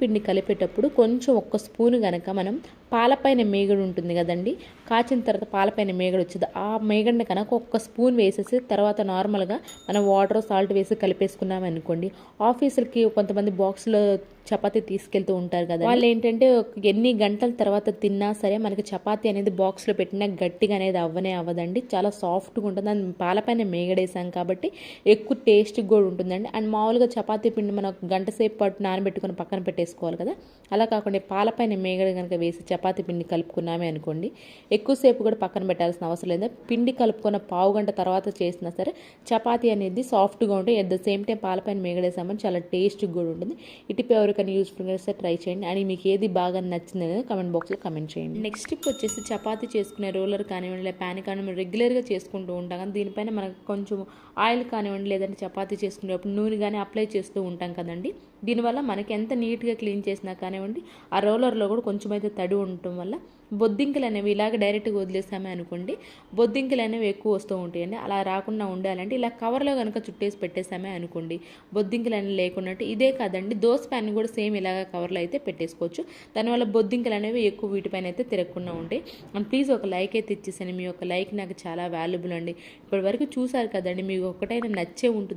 పిండి కలిపేటప్పుడు కొంచెం ఒక్క స్పూన్ కనుక మనం పాలపైన మేగడ ఉంటుంది కదండి, కాచిన తర్వాత పాలపైన మేగడ వచ్చింది, ఆ మేగడని కనుక ఒక్క స్పూన్ వేసేసి తర్వాత నార్మల్గా మనం వాటర్ సాల్ట్ వేసి కలిపేసుకున్నాం అనుకోండి, ఆఫీసులకి కొంతమంది బాక్స్లో చపాతీ తీసుకెళ్తూ ఉంటారు కదా, వాళ్ళు ఏంటంటే ఎన్ని గంటల తర్వాత తిన్నా సరే మనకి చపాతీ అనేది బాక్స్లో పెట్టినా గట్టిగా అనేది అవ్వదండి, చాలా సాఫ్ట్గా ఉంటుంది. అండ్ పాలపైన మేగడేసాం కాబట్టి ఎక్కువ టేస్ట్ కూడా ఉంటుందండి. అండ్ మామూలుగా చపాతీ పిండి మనం గంట సేపు పాటు నానబెట్టుకుని పక్కన పెట్టేసుకోవాలి కదా, అలా కాకుండా పాలపైన మేగడ కనుక వేసి చపాతీ పిండి కలుపుకున్నామే అనుకోండి, ఎక్కువసేపు కూడా పక్కన పెట్టాల్సిన అవసరం లేదు. పిండి కలుపుకున్న పావు గంట తర్వాత చేసినా సరే చపాతీ అనేది సాఫ్ట్గా ఉంటుంది. ఎట్ ద సేమ్ టైం పాలపైన మేగడేసామని చాలా టేస్ట్ కూడా ఉంటుంది. ఇటుపై ఎవరికైనా యూస్ఫుల్గా వస్తే ట్రై చేయండి. అని మీకు ఏది బాగా నచ్చింది అనేది కమెంట్ బాక్స్లో కమెంట్ చేయండి. నెక్స్ట్ టిప్ వచ్చేసి చపాతీ చేసుకునే రోలర్ కానివ్వండి లేదా ప్యాన్ కానివ్వండి రెగ్యులర్గా చేసుకుంటూ ఉంటాం కానీ దీనిపైన మనకు కొంచెం ఆయిల్ కానివ్వండి లేదంటే చపాతీ చేసుకునేటప్పుడు నూనె కానీ అప్లై చేస్తూ ఉంటాం కదండి, దీనివల్ల మనకి ఎంత నీట్గా క్లీన్ చేసినా కానివ్వండి ఆ రోలర్లో కూడా కొంచెం అయితే తడి ఉండటం వల్ల బొద్దింకలు అనేవి ఇలాగ డైరెక్ట్గా వదిలేసామే అనుకోండి బొద్దింకలు అనేవి ఎక్కువ వస్తూ ఉంటాయండి. అలా రాకుండా ఉండాలంటే ఇలా కవర్లో కనుక చుట్టేసి పెట్టేసామే అనుకోండి బొద్దింకలు అనేవి లేకున్నట్టు. ఇదే కాదండి, దోశ ప్యాన్ కూడా సేమ్ ఇలాగ కవర్లో అయితే పెట్టేసుకోవచ్చు. దానివల్ల బొద్దింకలు అనేవి ఎక్కువ వీటిపైన అయితే తిరగకుండా ఉంటాయి. అండ్ ప్లీజ్ ఒక లైక్ అయితే ఇచ్చేసాను, మీ యొక్క లైక్ నాకు చాలా వాల్యుబుల్ అండి. ఇప్పటి వరకు చూసారు కదండి, మీకు ఒక్కటైనా నచ్చే ఉంటుంది.